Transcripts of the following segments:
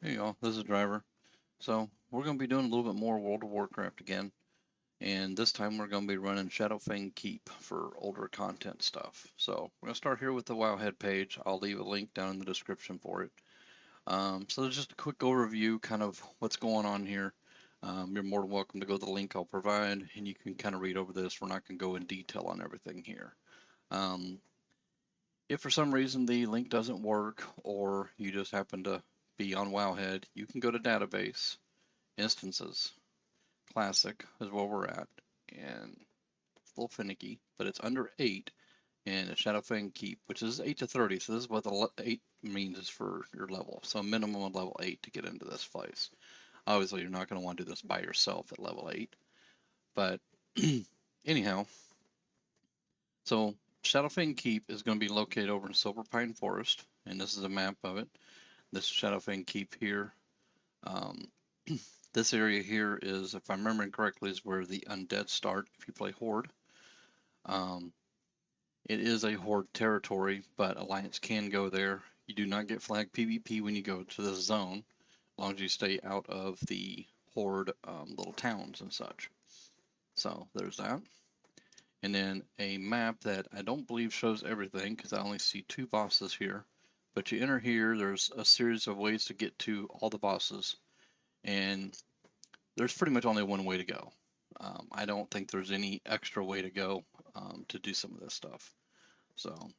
Hey y'all, this is Driver. So we're going to be doing a little bit more World of Warcraft again, and this time we're going to be running Shadowfang Keep for older content stuff. So we're going to start here with the Wowhead page. I'll leave a link down in the description for it. So there's just a quick overview, kind of what's going on here. You're more than welcome to go to the link I'll provide, and you can kind of read over this. We're not going to go in detail on everything here. Um, if for some reason the link doesn't work, or you just happen to be on Wowhead, you can go to database instances. Classic is where we're at, and it's a little finicky, but it's under 8, and it's Shadowfang Keep, which is 8 to 30. So this is what the 8 means is for your level. So minimum of level 8 to get into this place. Obviously, you're not going to want to do this by yourself at level 8, but anyhow, so Shadowfang Keep is going to be located over in Silver Pine Forest, and this is a map of it. This is Shadowfang Keep here. Um, this area here is, if I'm remembering correctly, is where the undead start if you play Horde. Um, it is a Horde territory, but Alliance can go there. You do not get flag PvP when you go to this zone, as long as you stay out of the Horde little towns and such. So there's that. And then a map that I don't believe shows everything because I only see 2 bosses here. But you enter here, there's a series of ways to get to all the bosses. And there's pretty much only one way to go. I don't think there's any extra way to go to do some of this stuff. So,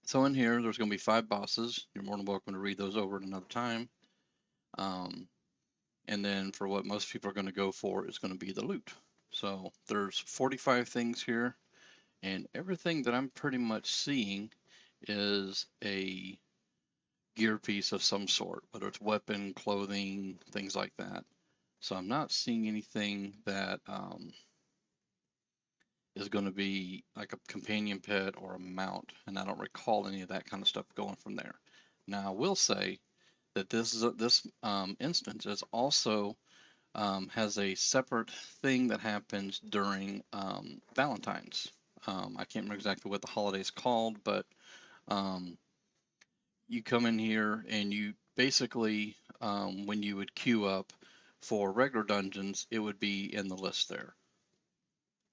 so in here, there's going to be 5 bosses. You're more than welcome to read those over at another time. Um, and then for what most people are going to go for is going to be the loot. So there's 45 things here, and everything that I'm pretty much seeing is a gear piece of some sort, whether it's weapon, clothing, things like that. So I'm not seeing anything that is going to be like a companion pet or a mount, and I don't recall any of that kind of stuff going from there. Now I will say that this instance is also has a separate thing that happens during Valentine's. I can't remember exactly what the holiday is called, but um, you come in here and you basically, when you would queue up for regular dungeons, it would be in the list there.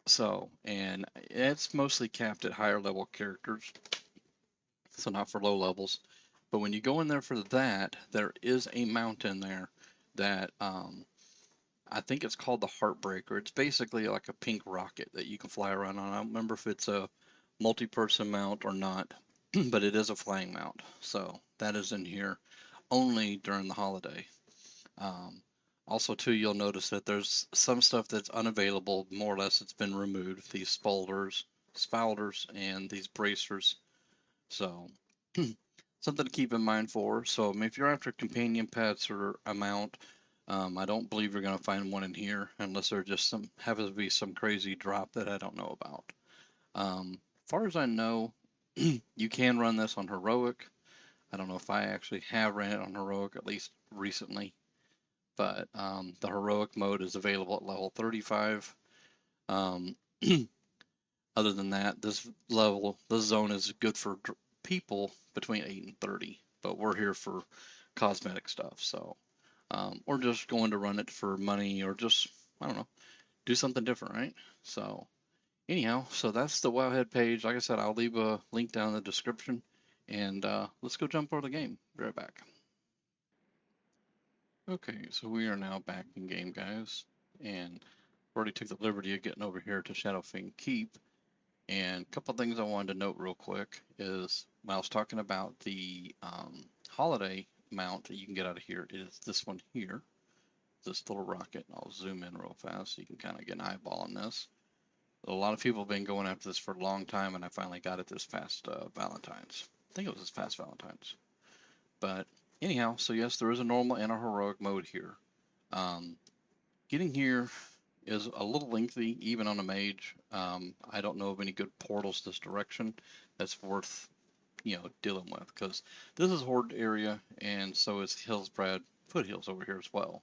So, and it's mostly capped at higher level characters, so not for low levels. But when you go in there for that, there is a mount in there that I think it's called the Heartbreaker. It's basically like a pink rocket that you can fly around on. I don't remember if it's a multi-person mount or not, but it is a flying mount. So that is in here only during the holiday. Um, Also, too, you'll notice that there's some stuff that's unavailable. More or less, it's been removed. These spouters, and these bracers. So, something to keep in mind for. So, if you're after companion pets or a mount, I don't believe you're going to find one in here unless there just happens to be some crazy drop that I don't know about. As far as I know, you can run this on heroic. I don't know if I actually have ran it on heroic, at least recently, but the heroic mode is available at level 35. Um, Other than that, this zone is good for people between 8 and 30, but we're here for cosmetic stuff, so or just going to run it for money, or just, I don't know, do something different, right? So anyhow, so that's the Wowhead page. Like I said, I'll leave a link down in the description, and let's go jump over the game. Be right back. Okay, so we are now back in game, guys, and already took the liberty of getting over here to Shadowfang Keep. And a couple of things I wanted to note real quick is when I was talking about the holiday mount that you can get out of here, is this one here, this little rocket. I'll zoom in real fast so you can kind of get an eyeball on this. A lot of people have been going after this for a long time, and I finally got it this past Valentine's. I think it was this past Valentine's. But anyhow, so yes, there is a normal and a heroic mode here. Um, Getting here is a little lengthy, even on a mage. I don't know of any good portals this direction that's worth, dealing with, because this is Horde area, and so is Hillsbrad Foothills over here as well.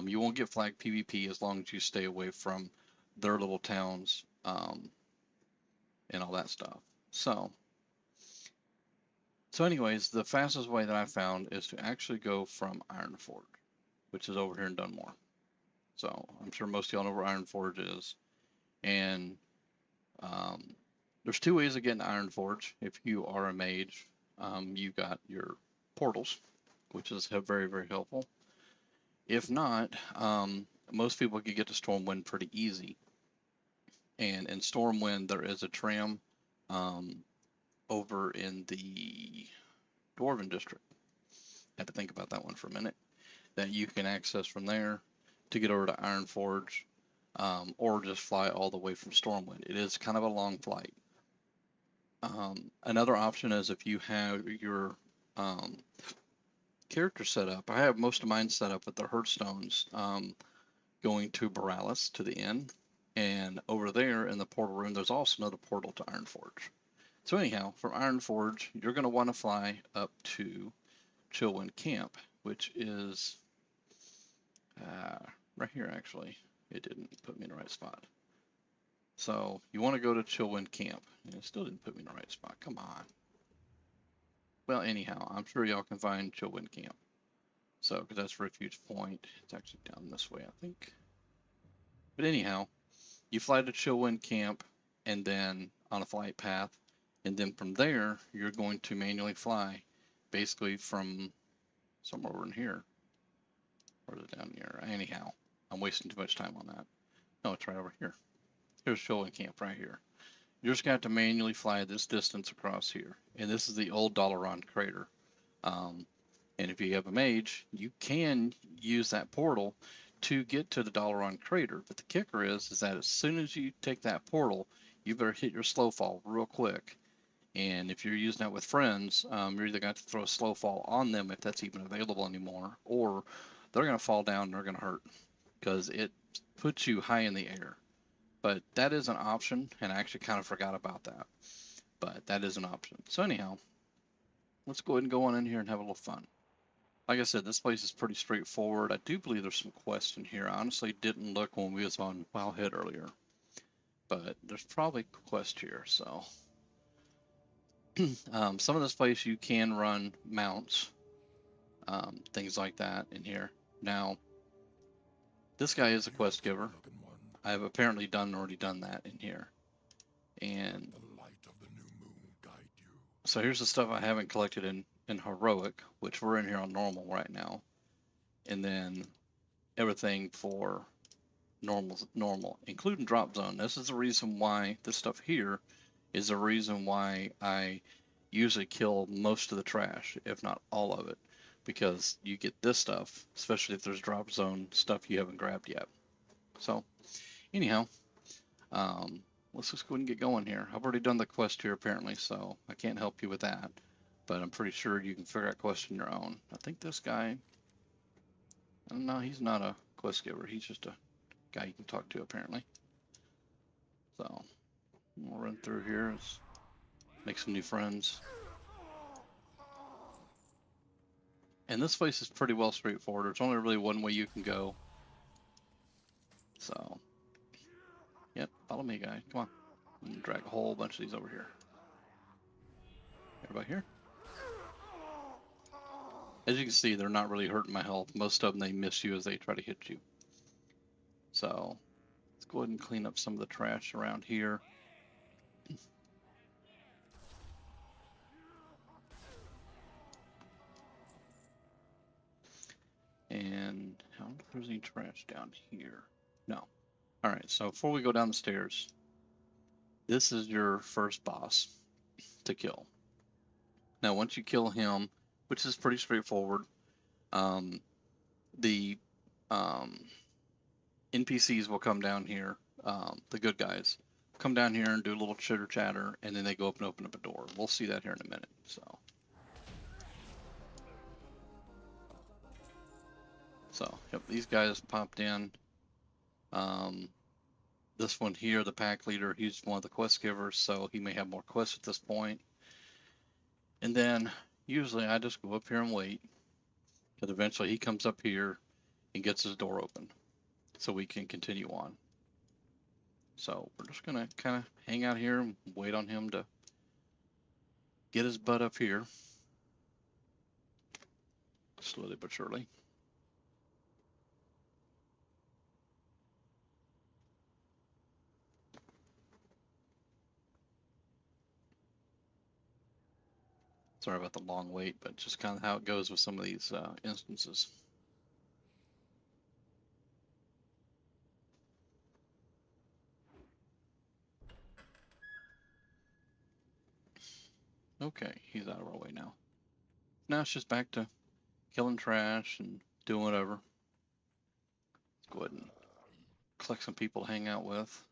You won't get flag PvP as long as you stay away from their little towns, and all that stuff. So So anyways, the fastest way that I found is to actually go from Ironforge, which is over here in Dunmore. So I'm sure most of y'all know where Ironforge is. And um, there's two ways of getting Ironforge. If you are a mage, you got your portals, which is very, very helpful. If not, most people can get to Stormwind pretty easy. And in Stormwind, there is a tram um, over in the Dwarven District. I had to think about that one for a minute. That you can access from there to get over to Ironforge, or just fly all the way from Stormwind. It is kind of a long flight. Another option is if you have your character set up. I have most of mine set up with the Hearthstones going to Borealis to the inn, and over there in the portal room, there's also another portal to Ironforge. So anyhow, from Ironforge, you're going to want to fly up to Chillwind Camp, which is right here actually. It didn't put me in the right spot. So you want to go to Chillwind Camp. And it still didn't put me in the right spot. Come on. Well, anyhow, I'm sure y'all can find Chillwind Camp. So, because that's Refuge Point. It's actually down this way, I think. But anyhow, you fly to Chillwind Camp and then on a flight path. And then from there, you're going to manually fly basically from somewhere over in here. Or is it down here? Anyhow, I'm wasting too much time on that. No, it's right over here. Here's Chillwind Camp right here. You're just going to have to manually fly this distance across here. And this is the old Dalaran crater. And if you have a mage, you can use that portal to get to the Dalaran crater. But the kicker is that as soon as you take that portal, you better hit your slow fall real quick. And if you're using that with friends, you're either going to throw a slow fall on them if that's even available anymore, or they're going to fall down and they're going to hurt because it puts you high in the air. But that is an option, and I actually kind of forgot about that. But that is an option. So anyhow, let's go ahead and go on in here and have a little fun. Like I said, this place is pretty straightforward. I do believe there's some quests in here. I honestly didn't look when we was on Wowhead earlier, but there's probably quests here. So some of this place you can run mounts, things like that in here. Now, this guy is a quest giver. I have apparently already done that in here. And so here's the stuff I haven't collected in Heroic, which we're in here on normal right now. And then everything for normal, including drop zone. This is the reason why this stuff here is the reason why I usually kill most of the trash, if not all of it, because you get this stuff, especially if there's drop zone stuff you haven't grabbed yet. So anyhow, let's just go ahead and get going here. I've already done the quest here apparently, so I can't help you with that, but I'm pretty sure you can figure out quests on your own. I think this guy, no, he's not a quest giver. He's just a guy you can talk to apparently. So we'll run through here, let's make some new friends. And this place is pretty well straightforward. There's only really one way you can go. So, yep, follow me, guy. Come on. I'm gonna drag a whole bunch of these over here. Everybody here? As you can see, they're not really hurting my health. Most of them, they miss you as they try to hit you. So, let's go ahead and clean up some of the trash around here. And I don't know if there's any trash down here. No. Alright, so before we go down the stairs, this is your first boss to kill. Now, once you kill him, which is pretty straightforward, the NPCs will come down here, the good guys, come down here and do a little chitter chatter, and then they go up and open up a door. We'll see that here in a minute. So yep, these guys popped in. This one here, the pack leader, he's one of the quest givers, so he may have more quests at this point. And then usually I just go up here and wait, because eventually he comes up here and gets his door open, so we can continue on. So we're just gonna kind of hang out here and wait on him to get his butt up here. slowly but surely. Sorry about the long wait, but just kind of how it goes with some of these instances. Okay, he's out of our way now. Now it's just back to killing trash and doing whatever. Let's go ahead and collect some people to hang out with.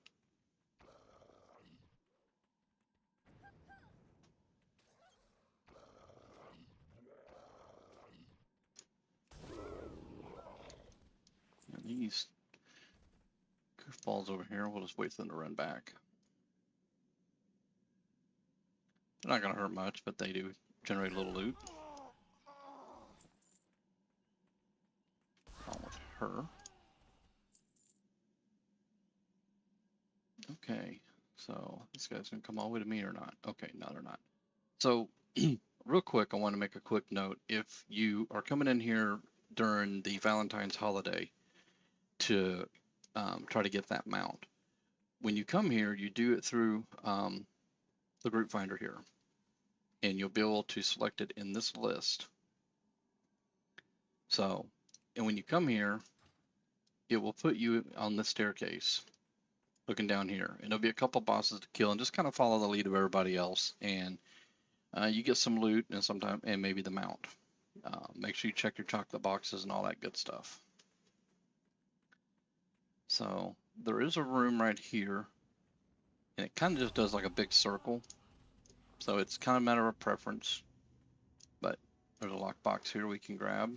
And these goofballs over here, we'll just wait for them to run back. They're not going to hurt much, but they do generate a little loot. On with her. Okay, so this guy's going to come all the way to me or not? Okay, no, they're not. So, real quick, I want to make a quick note. If you are coming in here during the Valentine's holiday to try to get that mount, when you come here, you do it through the group finder here, and you'll be able to select it in this list. So, and when you come here, it will put you on the staircase looking down here, and there'll be a couple bosses to kill, and just kind of follow the lead of everybody else, and you get some loot and maybe the mount. Make sure you check your chocolate boxes and all that good stuff. So there is a room right here, and it kind of just does like a big circle. So it's kind of a matter of preference, but there's a lockbox here we can grab.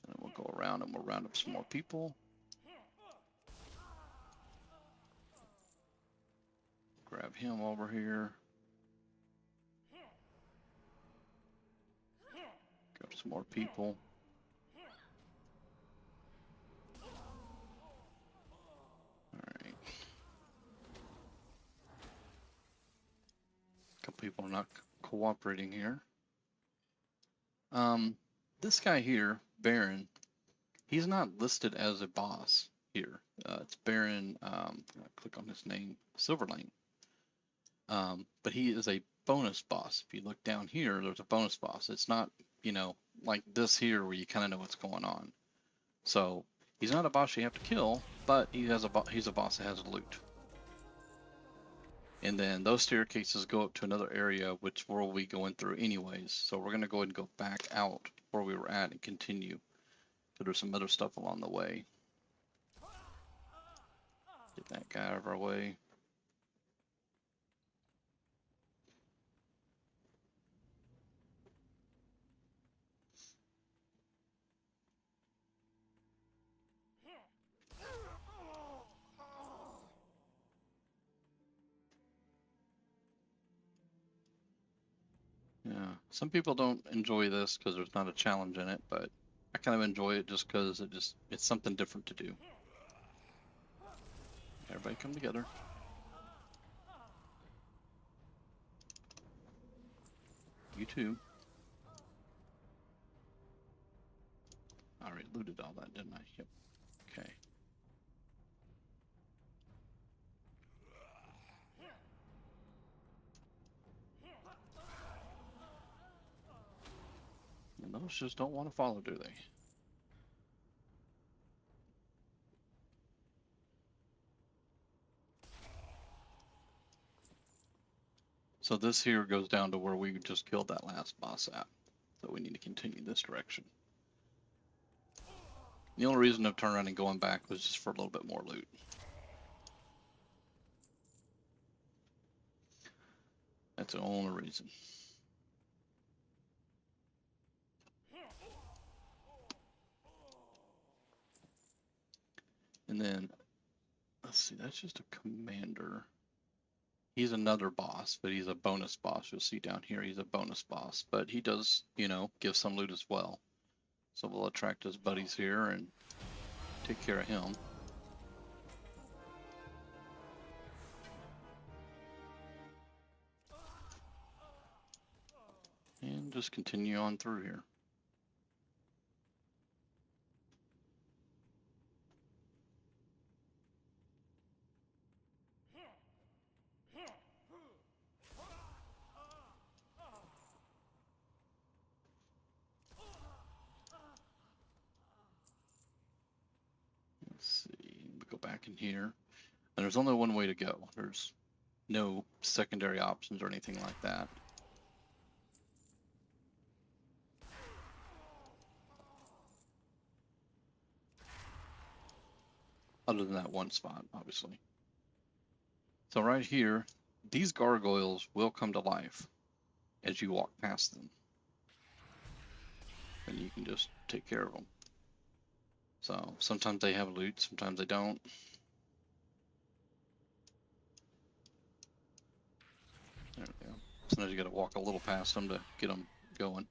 And we'll go around and we'll round up some more people. Grab him over here. Grab some more people. Alright. A couple people are not cooperating here. This guy here, Baron, he's not listed as a boss here. It's Baron, click on his name, Silverlane. But he is a bonus boss. If you look down here, there's a bonus boss. It's not, you know, like this here where you kind of know what's going on. So he's not a boss you have to kill, but he's a boss that has loot. And then those staircases go up to another area, which we'll be going through anyways. So we're going to go ahead and go back out where we were at and continue. But there's some other stuff along the way. Get that guy out of our way. Yeah, some people don't enjoy this because there's not a challenge in it, but I kind of enjoy it just because it's something different to do. Everybody come together. You too. I already looted all that, didn't I? Yep. Okay. And those just don't want to follow, do they? So this here goes down to where we just killed that last boss at. So we need to continue this direction. The only reason of turning around and going back was just for a little bit more loot. That's the only reason. And then, let's see, that's just a commander. He's another boss, but he's a bonus boss. You'll see down here, he's a bonus boss. But he does, you know, give some loot as well. So we'll attract his buddies here and take care of him. And And just continue on through here. Let's see, we go back in here. And there's only one way to go. There's no secondary options or anything like that. Other than that one spot, obviously. So right here, these gargoyles will come to life as you walk past them. And you can just take care of them. So sometimes they have loot, sometimes they don't. There we go. Sometimes you gotta walk a little past them to get them going.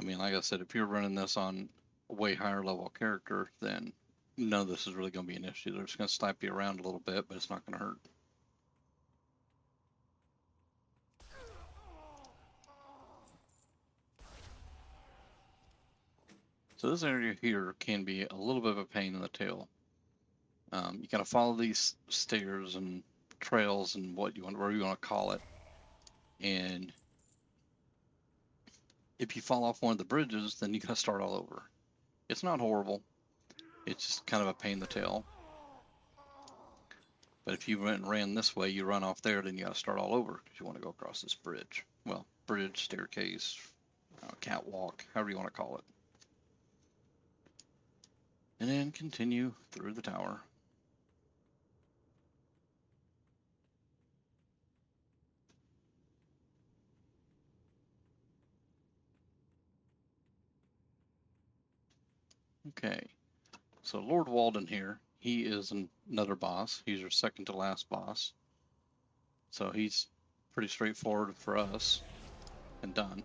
I mean, like I said, if you're running this on a way higher level character, then none of this is really going to be an issue. They're just going to slap you around a little bit, but it's not going to hurt. So this area here can be a little bit of a pain in the tail. You got to follow these stairs and trails and whatever you want to call it. And if you fall off one of the bridges, then you got to start all over. It's not horrible. It's just kind of a pain in the tail. But if you went and ran this way, you run off there, then you got to start all over because you want to go across this bridge. Well, bridge, staircase, catwalk, however you want to call it. And then continue through the tower. Okay, so Lord Walden here, he is another boss. He's your second to last boss. So he's pretty straightforward for us and done.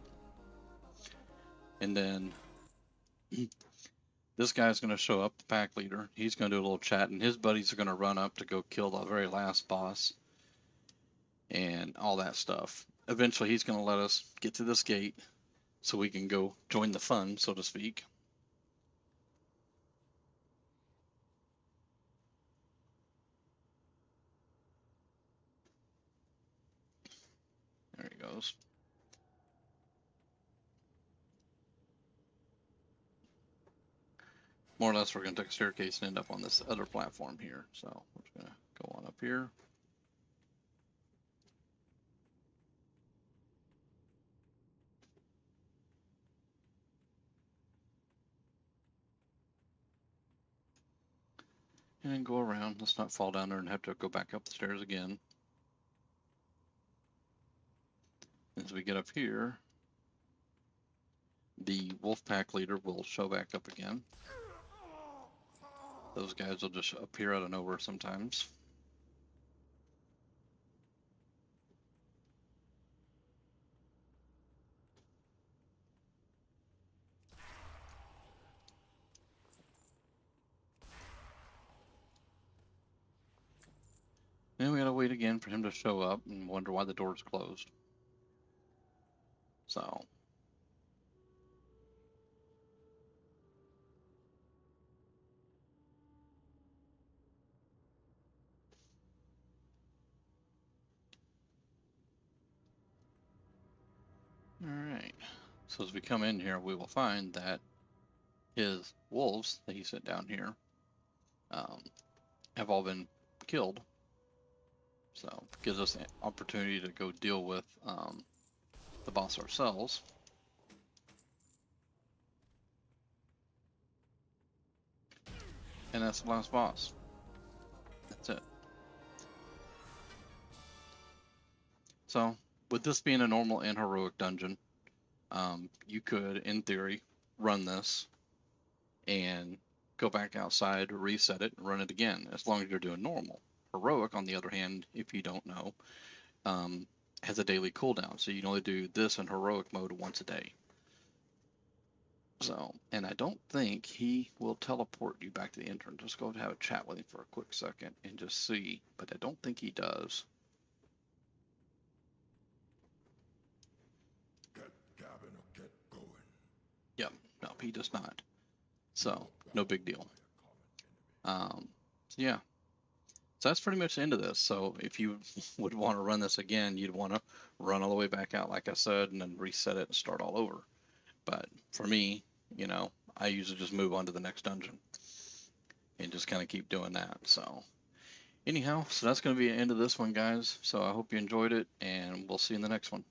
And then this guy's going to show up, the pack leader. He's going to do a little chat, and his buddies are going to run up to go kill the very last boss and all that stuff. Eventually, he's going to let us get to this gate so we can go join the fun, so to speak. There he goes. More or less, we're going to take a staircase and end up on this other platform here. So we're just going to go on up here. And then go around. Let's not fall down there and have to go back up the stairs again. As we get up here, the wolf pack leader will show back up again. Those guys will just appear out of nowhere sometimes. Then we gotta wait again for him to show up and wonder why the door's closed. So. Alright. So as we come in here, we will find that his wolves that he sent down here have all been killed. So it gives us an opportunity to go deal with the boss ourselves. And that's the last boss. That's it. So with this being a normal and heroic dungeon, you could, in theory, run this and go back outside, reset it, and run it again, as long as you're doing normal. Heroic, on the other hand, if you don't know, has a daily cooldown, so you can only do this in heroic mode once a day. So, and I don't think he will teleport you back to the entrance. Just go have a chat with him for a quick second and just see. But I don't think he does. Get Gavin or get going. Yep, no, he does not. So, no big deal. Yeah. So that's pretty much the end of this. So if you would want to run this again, you'd want to run all the way back out, like I said, and then reset it and start all over. But for me, I usually just move on to the next dungeon and just kind of keep doing that. So anyhow, so that's going to be the end of this one, guys. So I hope you enjoyed it, and we'll see you in the next one.